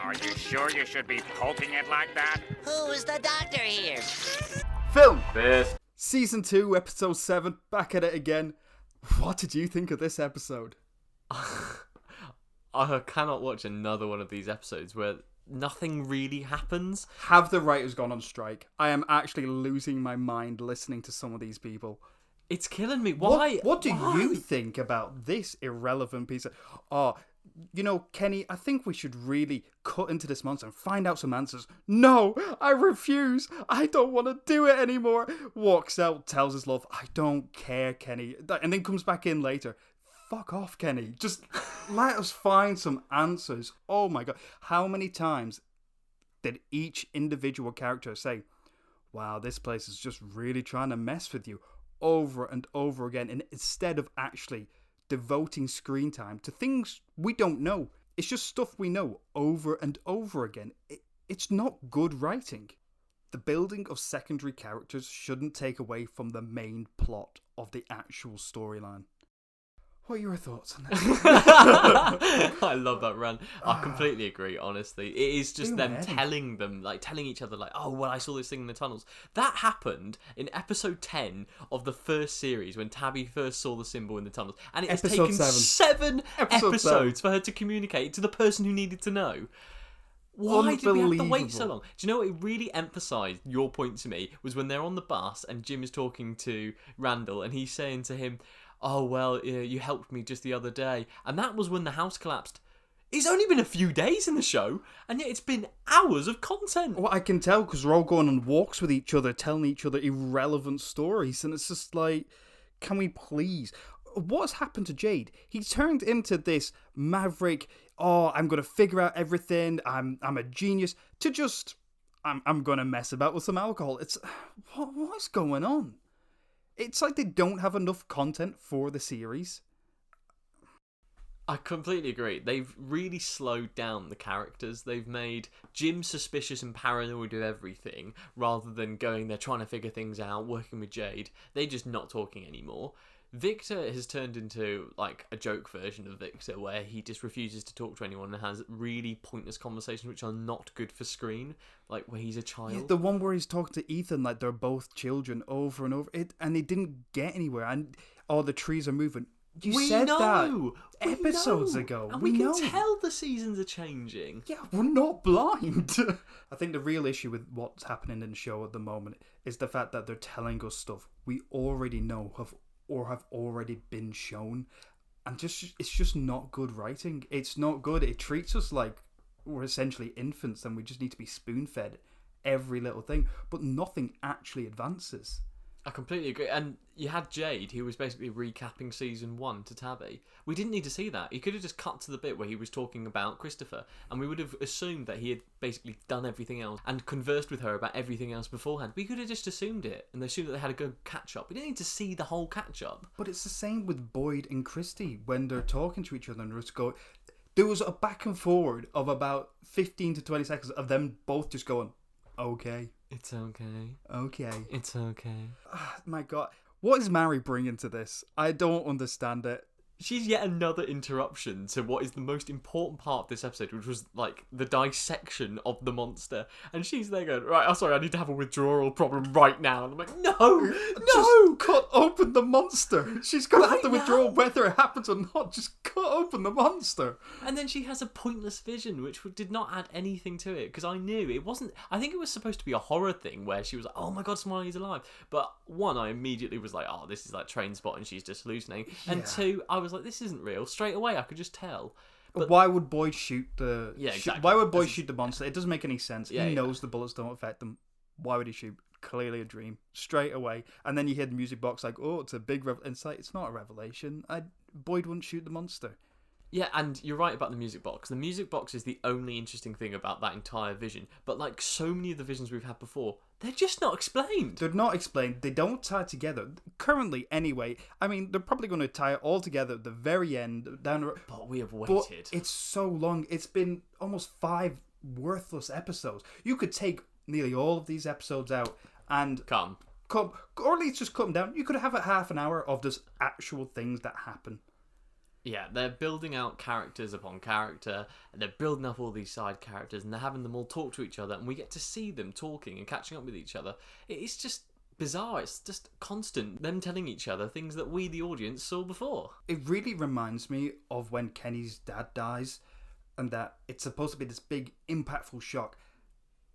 Are you sure you should be poking it like that? Who is the doctor here? Film Fist. Season 2, Episode 7, back at it again. What did you think of this episode? I cannot watch another one of these episodes where nothing really happens. Have the writers gone on strike? I am actually losing my mind listening to some of these people. It's killing me. Why? What do you think about this irrelevant piece of... Oh, you know, Kenny, I think we should really cut into this monster and find out some answers. No, I refuse. I don't want to do it anymore. Walks out, tells his love, I don't care, Kenny. And then comes back in later. Fuck off, Kenny. Just let us find some answers. Oh my God. How many times did each individual character say, wow, this place is just really trying to mess with you, over and over again, and instead of actually devoting screen time to things we don't know, it's just stuff we know over and over again. It's not good writing. The building of secondary characters shouldn't take away from the main plot of the actual storyline. What are your thoughts on that? I love that run. I completely agree, honestly. It is just them Eddie. telling each other, like, oh, well, I saw this thing in the tunnels. That happened in episode 10 of the first series when Tabby first saw the symbol in the tunnels. And it has Episode taken 7. seven Episode episodes for her to communicate to the person who needed to know. Why did we have to wait so long? Do you know what it really emphasised? Your point to me was when they're on the bus and Jim is talking to Randall and he's saying to him, oh, well, you helped me just the other day. And that was when the house collapsed. It's only been a few days in the show, and yet it's been hours of content. Well, I can tell because we're all going on walks with each other, telling each other irrelevant stories, and it's just like, can we please? What's happened to Jade? He turned into this maverick, oh, I'm going to figure out everything, I'm a genius, to just, I'm going to mess about with some alcohol. It's, what's going on? It's like they don't have enough content for the series. I completely agree. They've really slowed down the characters. They've made Jim suspicious and paranoid of everything, rather than going there trying to figure things out, working with Jade. They're just not talking anymore. Victor has turned into like a joke version of Victor, where he just refuses to talk to anyone and has really pointless conversations which are not good for screen, like where he's a child. Yeah, the one where he's talking to Ethan like they're both children over and over, and they didn't get anywhere, and all the trees are moving. We said that episodes ago. And we can tell the seasons are changing. Yeah, we're not blind. I think the real issue with what's happening in the show at the moment is the fact that they're telling us stuff we already know have already been shown, and it's just not good writing. It's not good. It treats us like we're essentially infants and we just need to be spoon-fed every little thing, but nothing actually advances. I completely agree. And you had Jade, who was basically recapping season 1 to Tabby. We didn't need to see that. He could have just cut to the bit where he was talking about Christopher, and we would have assumed that he had basically done everything else and conversed with her about everything else beforehand. We could have just assumed it, and assumed that they had a good catch-up. We didn't need to see the whole catch-up. But it's the same with Boyd and Christy when they're talking to each other and just go. There was a back and forward of about 15 to 20 seconds of them both just going, okay. It's okay. Okay. It's okay. My God. What is Mary bringing to this? I don't understand it. She's yet another interruption to what is the most important part of this episode, which was like the dissection of the monster. And she's there going, right, I'm sorry, I need to have a withdrawal problem right now. And I'm like, no, Just cut open the monster. She's going to have to withdraw now. whether it happens or not. Just cut open the monster. And then she has a pointless vision, which did not add anything to it. Because I knew it wasn't... I think it was supposed to be a horror thing where she was like, oh my God, Smiley's alive. But one, I immediately was like, oh, this is like Train Spot and she's just hallucinating. Yeah. And two, I was like, this isn't real. Straight away, I could just tell. But why would Boyd shoot the... Yeah, exactly. Why would Boyd shoot the monster? It doesn't make any sense. Yeah, he knows the bullets don't affect them. Why would he shoot? Clearly a dream. Straight away. And then you hear the music box like, oh, it's a big... It's like, it's not a revelation. Boyd wouldn't shoot the monster. Yeah, and you're right about the music box. The music box is the only interesting thing about that entire vision. But like so many of the visions we've had before, they're just not explained. They're not explained. They don't tie together. Currently, anyway. I mean, they're probably going to tie it all together at the very end. Down the road. But we have waited. But it's so long. It's been almost 5 worthless episodes. You could take nearly all of these episodes out and... or at least just cut them down. You could have half an hour of just actual things that happen. Yeah, they're building out characters upon character, and they're building up all these side characters, and they're having them all talk to each other, and we get to see them talking and catching up with each other. It's just bizarre. It's just constant. Them telling each other things that we, the audience, saw before. It really reminds me of when Kenny's dad dies, and that it's supposed to be this big, impactful shock,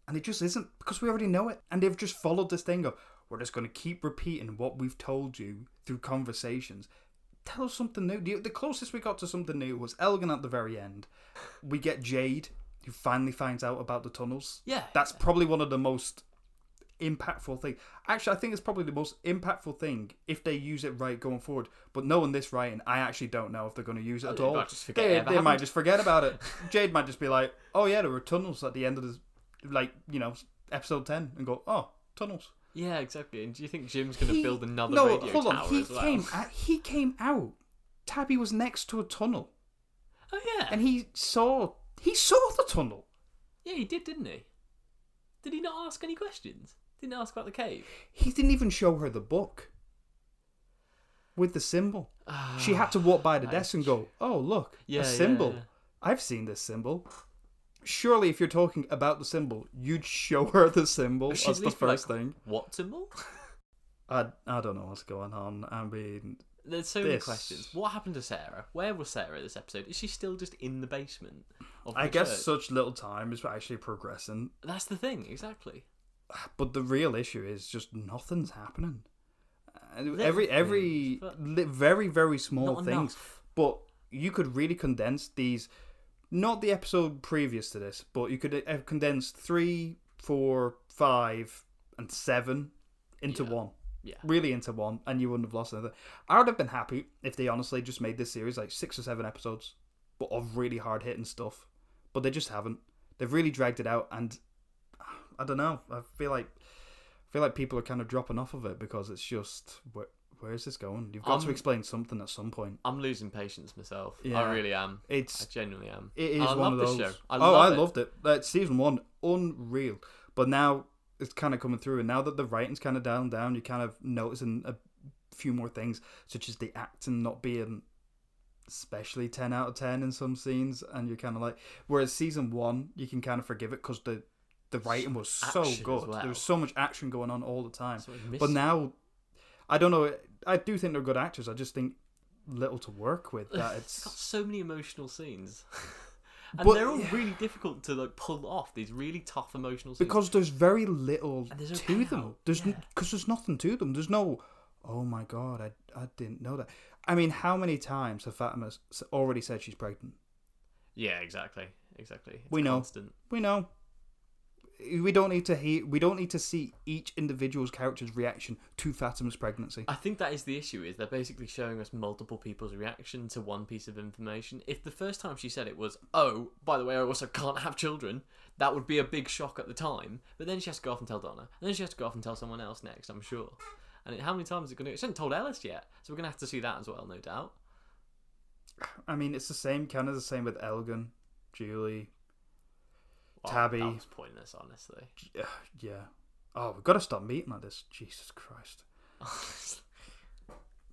and it just isn't, because we already know it. And they've just followed this thing of, we're just going to keep repeating what we've told you through conversations. Tell us something new. The closest we got to something new was Elgin at the very end. We get Jade, who finally finds out about the tunnels. Yeah. That's probably one of the most impactful things. Actually, I think it's probably the most impactful thing if they use it right going forward. But knowing this writing, I actually don't know if they're going to use it at all. Might just forget it ever they might happened. just forget about it. Jade might just be like, oh yeah, there were tunnels at the end of the, like, you know, episode 10, and go, oh, tunnels. Yeah, exactly. And do you think Jim's going to build another no, radio hold on. tower He as well? came out. Tabby was next to a tunnel, Oh yeah. and he saw the tunnel. Yeah, he did, didn't he? Did he not ask any questions? Didn't ask about the cave. He didn't even show her the book with the symbol. She had to walk by the desk and go, oh, look, Yeah, a symbol. yeah. I've seen this symbol. Surely if you're talking about the symbol, you'd show her the symbol. She'd That's at the least be first like, thing. What symbol? I don't know what's going on. I mean, There's so many questions. What happened to Sarah? Where was Sarah this episode? Is she still just in the basement of the I guess church? such little time is actually progressing. That's the thing, exactly. But the real issue is just nothing's happening. Little Every things, but very, very small not things. enough. But you could really condense these, not the episode previous to this, but you could have condensed 3, 4, 5, and 7 into one. Yeah. Really into one, and you wouldn't have lost anything. I would have been happy if they honestly just made this series like 6 or 7 episodes, but of really hard hitting stuff. But they just haven't. They've really dragged it out, and I don't know. I feel like people are kind of dropping off of it because it's just where is this going? You've got to explain something at some point. I'm losing patience myself. Yeah. I really am. I It's genuinely am. it is I one love of this those. show. I loved it. Season 1, unreal. But now it's kind of coming through, and now that the writing's kind of down, you're kind of noticing a few more things, such as the acting not being especially 10 out of 10 in some scenes, and you're kind of like, whereas season 1 you can kind of forgive it because the writing was so Action good. as well. There was so much action going on all the time. So I miss But now, I don't know. I do think they're good actors. I just think little to work with. That It's got it's so many emotional scenes. And But- they're all really difficult to like pull off, these really tough emotional scenes. because there's very little And there's no to them. payout, There's yeah. because there's nothing to them. There's no. Oh my god! I didn't know that. I mean, how many times have Fatima already said she's pregnant? Yeah, exactly. It's We know. constant. We know. We don't need to hear. We don't need to see each individual's character's reaction to Fatima's pregnancy. I think that is the issue, is they're basically showing us multiple people's reaction to one piece of information. If the first time she said it was, oh, by the way, I also can't have children, that would be a big shock at the time. But then she has to go off and tell Donna. And then she has to go off and tell someone else next, I'm sure. And how many times is it going to... She hasn't told Ellis yet, so we're going to have to see that as well, no doubt. I mean, it's the same with Elgin, Julie, Well, Tabby. That was pointless, honestly. Yeah. Oh, we've got to stop meeting like this. Jesus Christ.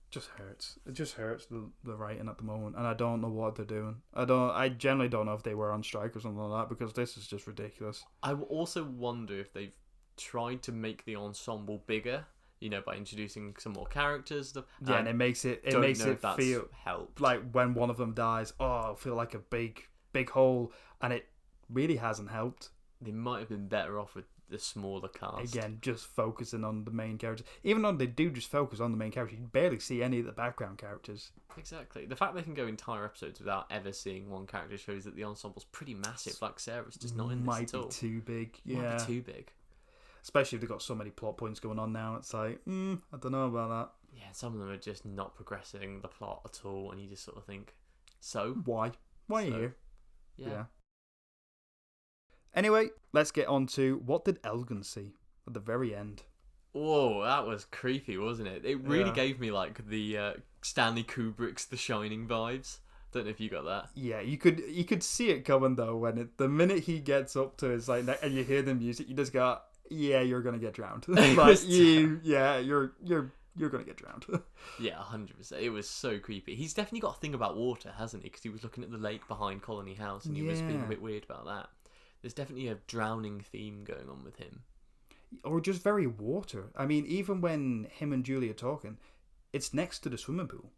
Just hurts. It just hurts the writing at the moment, and I don't know what they're doing. I generally don't know if they were on strike or something like that, because this is just ridiculous. I also wonder if they've tried to make the ensemble bigger, you know, by introducing some more characters. Stuff. Yeah, and it makes it don't makes know it if that's feel helped. like when one of them dies, oh, I feel like a big hole, and it really hasn't helped. They might have been better off with the smaller cast. Again, just focusing on the main characters. Even though they do just focus on the main characters, you barely see any of the background characters. Exactly. The fact they can go entire episodes without ever seeing one character shows that the ensemble's pretty massive. Like Sarah's just not in this Might at be all. too big. Might Yeah. be too big. Especially if they've got so many plot points going on now. It's like, I don't know about that. Yeah, some of them are just not progressing the plot at all, and you just sort of think, so? Why? Why are you So, here? Yeah. Anyway, let's get on to what did Elgin see at the very end. Whoa, that was creepy, wasn't it? It really Yeah. gave me like the Stanley Kubrick's The Shining vibes. Don't know if you got that. Yeah, you could see it coming though when the minute he gets up to his like and you hear the music, you just go, yeah, you're gonna get drowned. Like was you're you're going to get drowned. Yeah, 100%. It was so creepy. He's definitely got a thing about water, hasn't he? Because he was looking at the lake behind Colony House and he was being a bit weird about that. There's definitely a drowning theme going on with him. Or just very water. I mean, even when him and Julie are talking, it's next to the swimming pool.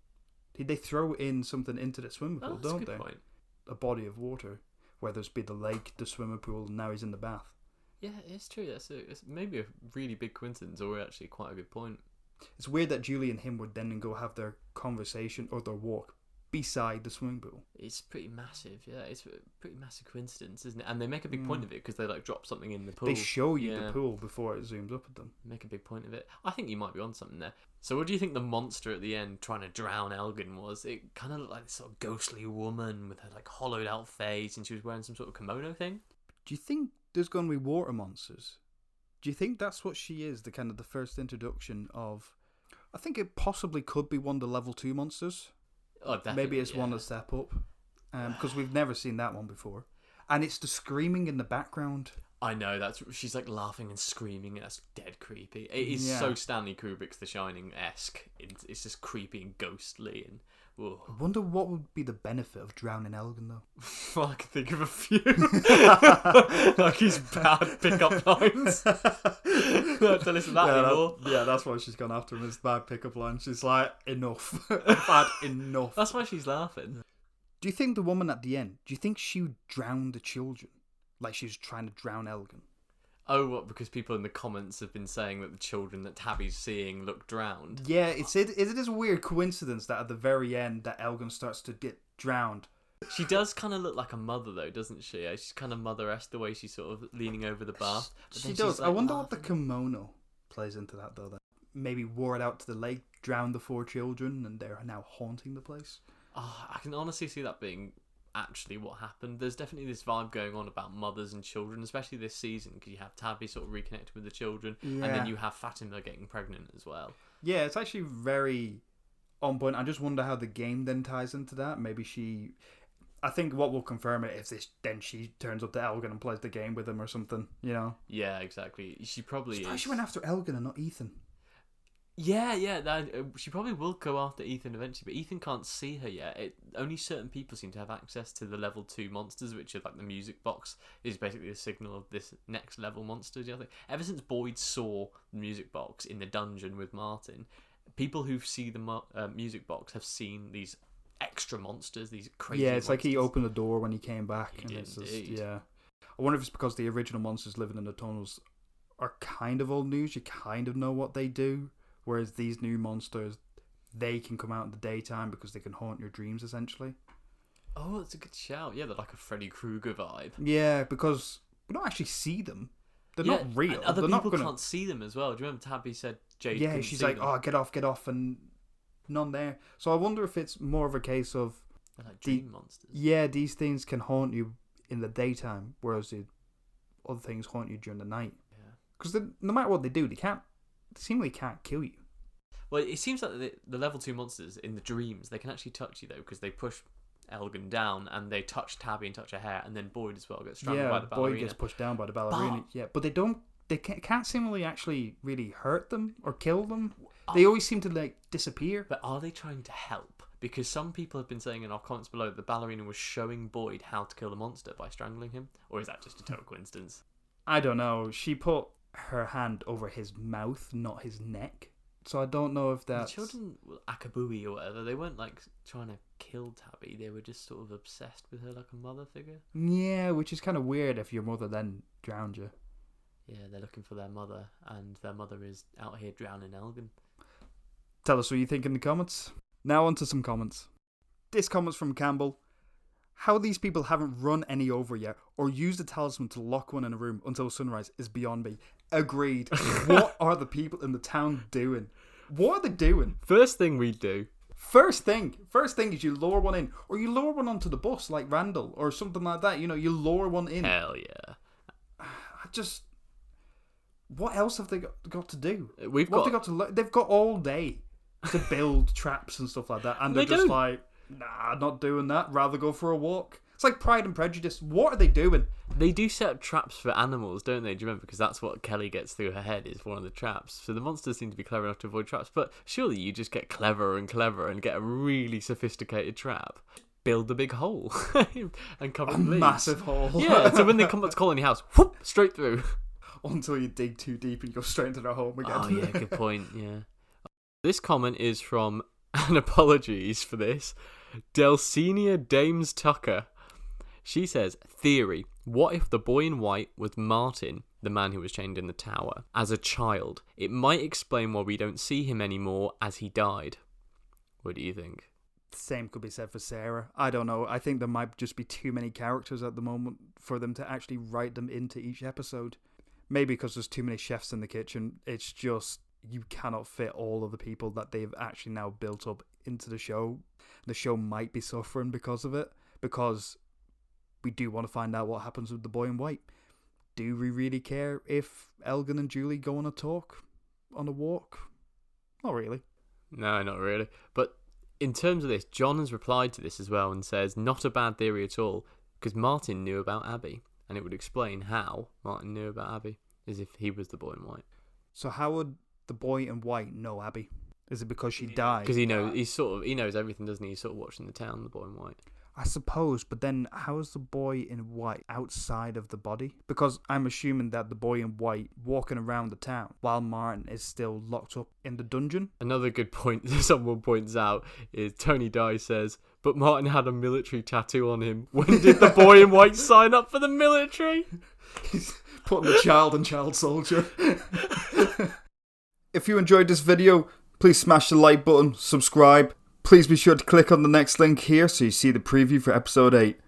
They throw in something into the swimming pool, don't they? Point. A body of water. Whether it's be the lake, the swimming pool, and now he's in the bath. Yeah, it's true. It's maybe a really big coincidence, or actually quite a good point. It's weird that Julie and him would then go have their conversation or their walk beside the swimming pool. It's pretty massive, yeah. It's a pretty massive coincidence, isn't it? And they make a big point of it because they like drop something in the pool. They show you the pool before it zooms up at them. Make a big point of it. I think you might be on something there. So what do you think the monster at the end trying to drown Elgin was? It kind of looked like this sort of ghostly woman with her like hollowed out face, and she was wearing some sort of kimono thing. Do you think there's going to be water monsters? Do you think that's what she is? The kind of the first introduction of... I think it possibly could be one of the level 2 monsters. Oh, definitely. Maybe it's one a step up. Because we've never seen that one before. And it's the screaming in the background. I know, she's like laughing and screaming, and that's dead creepy. It is so Stanley Kubrick's The Shining-esque. It's just creepy and ghostly and... Whoa. I wonder what would be the benefit of drowning Elgin, though. Well, I can think of a few. Like his bad pickup lines. Not to listen to that anymore. That's why she's gone after him, his bad pickup line. She's like, enough. I've had enough. That's why she's laughing. Do you think the woman at the end, do you think she would drown the children? Like she was trying to drown Elgin? Oh, what? Because people in the comments have been saying that the children that Tabby's seeing look drowned. Yeah, it is a weird coincidence that at the very end that Elgin starts to get drowned. She does kind of look like a mother, though, doesn't she? She's kind of mother-esque the way she's sort of leaning over the bath. She does. Like, I wonder what the kimono plays into that, though. That maybe wore it out to the lake, drowned the 4 children, and they're now haunting the place. Oh, I can honestly see that being actually what happened. There's definitely this vibe going on about mothers and children, especially this season, because you have Tabby sort of reconnecting with the children, and then you have Fatima getting pregnant as well. Yeah, it's actually very on point. I just wonder how the game then ties into that. Maybe she... I think what will confirm it is then she turns up to Elgin and plays the game with him or something, you know? Yeah, exactly. She probably is. She went after Elgin and not Ethan. Yeah, she probably will go after Ethan eventually, but Ethan can't see her yet. Only certain people seem to have access to the level 2 monsters, which are like the music box is basically the signal of this next level monster. Do you think? Ever since Boyd saw the music box in the dungeon with Martin, people who see the music box have seen these extra monsters, these crazy monsters. Like he opened the door when he came back. He did, indeed. I wonder if it's because the original monsters living in the tunnels are kind of old news. You kind of know what they do. Whereas these new monsters, they can come out in the daytime because they can haunt your dreams, essentially. Oh, that's a good shout. Yeah, they're like a Freddy Krueger vibe. Yeah, because we don't actually see them. They're not real. And other people can't see them as well. Do you remember Tabby said Jade couldn't she's see like, them? oh, get off, and none there. So I wonder if it's more of a case of... They're like dream monsters. Yeah, these things can haunt you in the daytime, whereas the other things haunt you during the night. Yeah. Because no matter what they do, they seemingly can't kill you. Well, it seems like the level 2 monsters in the dreams, they can actually touch you, though, because they push Elgin down and they touch Tabby and touch her hair, and then Boyd as well gets strangled by the ballerina. Boyd gets pushed down by the ballerina. But they can't seemingly actually really hurt them or kill them. They always seem to like disappear. But are they trying to help? Because some people have been saying in our comments below that the ballerina was showing Boyd how to kill the monster by strangling him, or is that just a total coincidence? I don't know. She put her hand over his mouth, not his neck. So I don't know if that's... The children, Akabui or whatever, they weren't like trying to kill Tabby. They were just sort of obsessed with her like a mother figure. Yeah, which is kind of weird if your mother then drowned you. Yeah, they're looking for their mother, and their mother is out here drowning Elgin. Tell us what you think in the comments. Now on to some comments. This comment's from Campbell. How these people haven't run any over yet or used a talisman to lock one in a room until sunrise is beyond me. Agreed. What are the people in the town doing? What are they doing? First thing we do. First thing is you lower one in, or you lower one onto the bus like Randall or something like that. You know, you lower one in. Hell yeah. What else have they got to do? They've got all day to build traps and stuff like that, and they're just like, nah, not doing that. Rather go for a walk. It's like Pride and Prejudice. What are they doing? They do set up traps for animals, don't they? Do you remember? Because that's what Kelly gets through her head, is one of the traps. So the monsters seem to be clever enough to avoid traps, but surely you just get cleverer and cleverer and get a really sophisticated trap. Build a big hole and cover it with leaves. Massive hole. Yeah, so when they come back to Colony House, whoop, straight through. Until you dig too deep and you go straight into their home again. Oh yeah, good point, yeah. This comment is from, and apologies for this, Delcinia Dames Tucker. She says, theory, what if the boy in white was Martin, the man who was chained in the tower, as a child? It might explain why we don't see him anymore as he died. What do you think? Same could be said for Sarah. I don't know. I think there might just be too many characters at the moment for them to actually write them into each episode. Maybe because there's too many chefs in the kitchen. It's just, you cannot fit all of the people that they've actually now built up into the show. The show might be suffering because of it, because we do want to find out what happens with the boy in white. Do we really care if Elgin and Julie go on a walk? Not really. No, not really. But in terms of this, John has replied to this as well and says, not a bad theory at all, because Martin knew about Abby, and it would explain how Martin knew about Abby, as if he was the boy in white. So how would the boy in white know Abby? Is it because she died? Because he knows everything, doesn't he? He's sort of watching the town, the boy in white. I suppose, but then how is the boy in white outside of the body? Because I'm assuming that the boy in white walking around the town while Martin is still locked up in the dungeon. Another good point that someone points out is Tony Dye says, but Martin had a military tattoo on him. When did the boy in white sign up for the military? He's putting the child and child soldier. If you enjoyed this video, please smash the like button, subscribe. Please be sure to click on the next link here so you see the preview for episode 8.